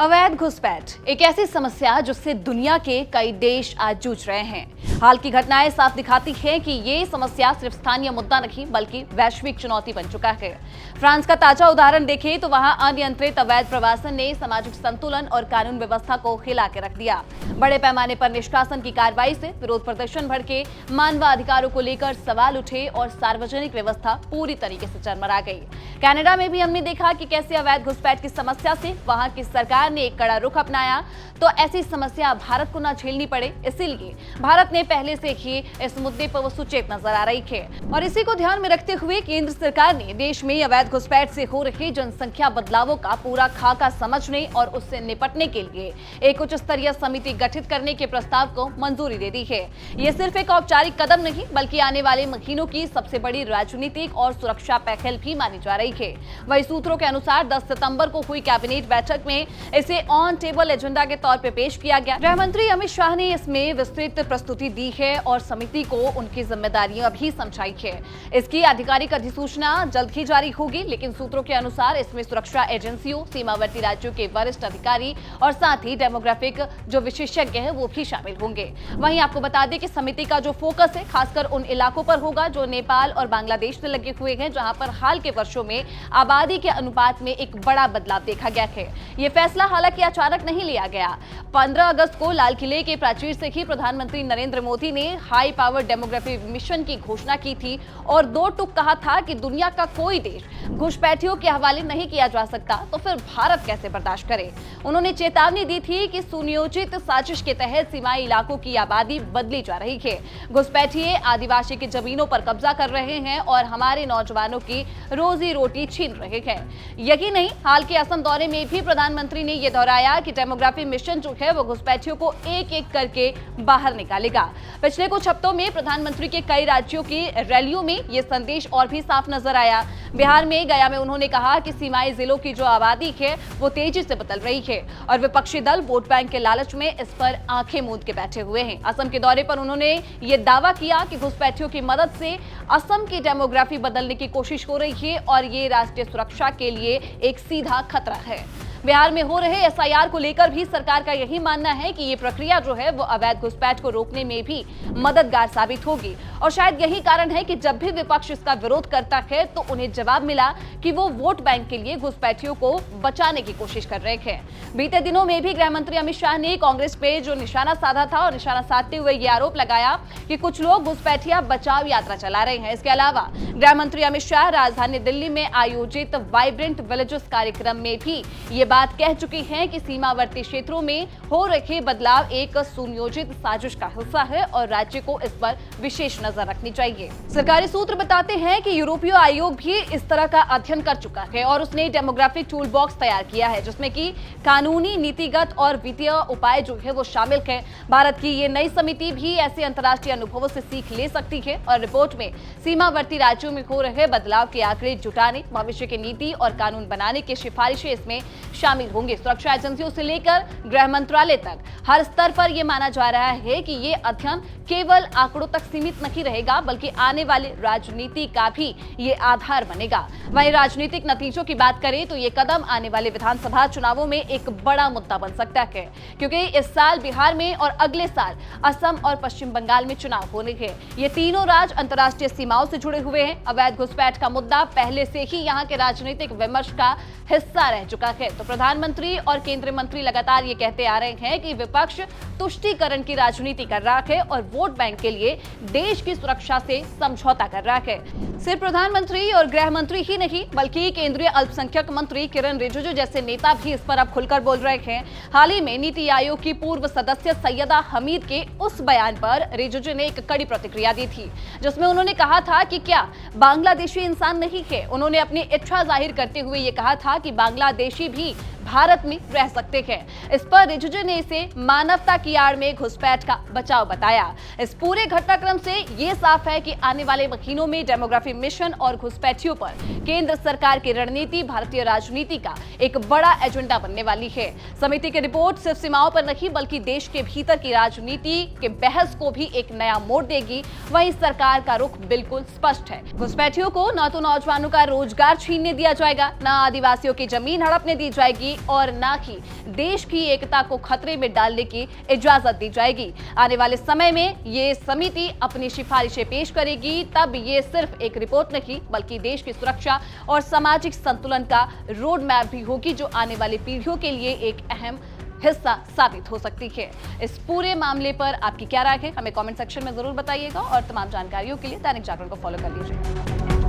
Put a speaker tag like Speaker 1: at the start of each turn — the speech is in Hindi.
Speaker 1: अवैध घुसपैठ एक ऐसी समस्या जिससे दुनिया के कई देश आज जूझ रहे हैं। हाल की घटनाएं साफ दिखाती हैं कि ये समस्या सिर्फ स्थानीय मुद्दा नहीं बल्कि वैश्विक चुनौती बन चुका है। फ्रांस का ताजा उदाहरण देखें तो वहां अनियंत्रित अवैध प्रवासन ने सामाजिक संतुलन और कानून व्यवस्था को हिला के रख दिया। बड़े पैमाने पर निष्कासन की कार्रवाई से विरोध प्रदर्शन भड़के, मानवाधिकारों को लेकर सवाल उठे और सार्वजनिक व्यवस्था पूरी तरीके से चरमरा गई। कनाडा में भी हमने देखा कि कैसे अवैध घुसपैठ की समस्या से वहां की सरकार ने एक कड़ा रुख अपनाया तो ऐसी समस्या भारत को न झेलनी पड़े, इसीलिए भारत ने पहले से ही इस मुद्दे पर वो सुचेत नजर आ रही है। और इसी को ध्यान में रखते हुए केंद्र सरकार ने देश में अवैध घुसपैठ से हो रही जनसंख्या बदलावों का पूरा खाका समझने और उससे निपटने के लिए एक उच्च स्तरीय समिति गठित करने के प्रस्ताव को मंजूरी दे दी है। ये सिर्फ एक औपचारिक कदम नहीं बल्कि आने वाले महीनों की सबसे बड़ी राजनीतिक और सुरक्षा पहल भी मानी जा रही है। वही सूत्रों के अनुसार 10 सितंबर को हुई कैबिनेट बैठक में इसे ऑन टेबल एजेंडा के तौर पे पेश किया गया। गृह मंत्री अमित शाह ने इसमें विस्तृत प्रस्तुति दी है और समिति को उनकी जिम्मेदारियां भी समझाई है। इसकी आधिकारिक अधिसूचना जल्द ही जारी होगी, लेकिन सूत्रों के अनुसार इसमें सुरक्षा एजेंसियों, सीमावर्ती राज्यों के वरिष्ठ अधिकारी और साथ ही डेमोग्राफिक जो विशेषज्ञ हैं वो भी शामिल होंगे। वहीं आपको बता दें कि समिति का जो फोकस है खासकर उन इलाकों पर होगा जो नेपाल और बांग्लादेश से लगे हुए हैं, जहां पर हाल के वर्षों में आबादी के अनुपात में एक बड़ा बदलाव देखा गया है। ये फैसला हालांकि अचानक नहीं लिया गया। 15 अगस्त को लाल किले के प्राचीर से ही प्रधानमंत्री नरेंद्र मोदी ने हाई पावर डेमोग्राफी मिशन की घोषणा की थी और दो टूक कहा था कि दुनिया का कोई देश घुसपैठियों के हवाले नहीं किया जा सकता, तो फिर भारत कैसे बर्दाश्त करे। उन्होंने चेतावनी दी थी कि सुनियोजित साजिश के तहत सीमाई इलाकों की आबादी बदली जा रही है। घुसपैठिए आदिवासी की जमीनों पर कब्जा कर रहे हैं और हमारे नौजवानों की रोजी रोटी छीन रहे हैं। यही नहीं, हाल के असम दौरे में भी प्रधानमंत्री ने यह दोहराया कि डेमोग्राफी मिशन जो है वो घुसपैठियों को एक एक करके बाहर निकालेगा। पिछले कुछ हफ्तों में प्रधानमंत्री के कई राज्यों की रैलियों में यह संदेश और भी साफ नजर आया। बिहार में गया में उन्होंने कहा कि सीमाई जिलों की जो आबादी है वो तेजी से बदल रही है और विपक्षी दल वोट बैंक के लालच में इस पर आंखें मूंद के बैठे हुए हैं। असम के दौरे पर उन्होंने ये दावा किया कि घुसपैठियों की मदद से असम की डेमोग्राफी बदलने की कोशिश हो रही है और ये राष्ट्रीय सुरक्षा के लिए एक सीधा खतरा है। बिहार में हो रहे एसआईआर को लेकर भी सरकार का यही मानना है कि ये प्रक्रिया जो है वो अवैध घुसपैठ को रोकने में भी मददगार साबित होगी और शायद यही कारण है कि जब भी विपक्ष इसका विरोध करता है तो उन्हें जवाब मिला कि वो वोट बैंक के लिए घुसपैठियों को बचाने की कोशिश कर रहे हैं। बीते दिनों में भी गृह मंत्री अमित शाह ने कांग्रेस पे जो निशाना साधा था और निशाना साधते हुए ये आरोप लगाया कि कुछ लोग घुसपैठिया बचाव यात्रा चला रहे हैं। इसके अलावा गृह मंत्री अमित शाह राजधानी दिल्ली में आयोजित वाइब्रेंट विलेजेस कार्यक्रम में भी ये बात कह चुकी हैं कि सीमावर्ती क्षेत्रों में हो रहे बदलाव एक सुनियोजित साजिश का हिस्सा है और राज्य को इस पर विशेष नजर रखनी चाहिए। सरकारी सूत्र बताते हैं कि यूरोपीय आयोग भी इस तरह का अध्ययन कर चुका है और उसने डेमोग्राफिक टूल बॉक्स तैयार किया है जिसमें कि कानूनी, नीतिगत और वित्तीय उपाय जो है वो शामिल है। भारत की ये नई समिति भी ऐसे अंतर्राष्ट्रीय अनुभवों से सीख ले सकती है और रिपोर्ट में सीमावर्ती राज्यों में हो रहे बदलाव के आंकड़े जुटाने, भविष्य की नीति और कानून बनाने की सिफारिशें इसमें शामिल होंगे। सुरक्षा एजेंसियों से लेकर गृह मंत्रालय तक हर स्तर पर यह माना जा रहा है कि ये अध्ययन केवल आंकड़ों तक सीमित नहीं रहेगा बल्कि आने वाले राजनीति का भी ये आधार बनेगा। वहीं राजनीतिक नतीजों की बात करें तो ये कदम आने वाले विधानसभा चुनावों में एक बड़ा मुद्दा बन सकता है, क्योंकि इस साल बिहार में और अगले साल असम और पश्चिम बंगाल में चुनाव होने हैं। ये तीनों राज्य अंतर्राष्ट्रीय सीमाओं से जुड़े हुए हैं। अवैध घुसपैठ का मुद्दा पहले से ही यहाँ के राजनीतिक विमर्श का हिस्सा रह चुका है। तो प्रधानमंत्री और केंद्रीय मंत्री लगातार ये कहते आ रहे हैं कि विपक्ष तुष्टीकरण की राजनीति कर रहा है और वोट बैंक के लिए देश की सुरक्षा से समझौता कर रहा है। सिर्फ प्रधानमंत्री और गृह मंत्री ही नहीं बल्कि केंद्रीय अल्पसंख्यक मंत्री किरण रिजिजू जैसे नेता भी इस पर अब खुलकर बोल रहे हैं। हाल ही में नीति आयोग की पूर्व सदस्य सैयदा हमीद के उस बयान पर रिजिजू ने एक कड़ी प्रतिक्रिया दी थी जिसमें उन्होंने कहा था कि क्या बांग्लादेशी इंसान नहीं है। उन्होंने अपनी इच्छा जाहिर करते हुए ये कहा था कि बांग्लादेशी भी भारत में रह सकते हैं। इस पर रिजिजू ने इसे मानवता की आड़ में घुसपैठ का बचाव बताया। इस पूरे घटनाक्रम से ये साफ है कि आने वाले महीनों में डेमोग्राफी मिशन और घुसपैठियों पर केंद्र सरकार की रणनीति भारतीय राजनीति का एक बड़ा एजेंडा बनने वाली है। समिति की रिपोर्ट सिर्फ सीमाओं पर नहीं बल्कि देश के भीतर की राजनीति के बहस को भी एक नया मोड़ देगी। वहीं सरकार का रुख बिल्कुल स्पष्ट है। घुसपैठियों को न तो नौजवानों का रोजगार छीनने दिया जाएगा, न आदिवासियों की जमीन हड़पने दी जाएगी जाएगी और ना ही देश की एकता को खतरे में डालने की इजाजत दी जाएगी। आने वाले समय में ये समिति अपनी सिफारिशें पेश करेगी, तब ये सिर्फ एक रिपोर्ट नहीं बल्कि देश की सुरक्षा और सामाजिक संतुलन का रोड मैप भी होगी, जो आने वाली पीढ़ियों के लिए एक अहम हिस्सा साबित हो सकती है। इस पूरे मामले पर आपकी क्या राय है, हमें कमेंट सेक्शन में जरूर बताइएगा और तमाम जानकारियों के लिए दैनिक जागरण को फॉलो कर लीजिए।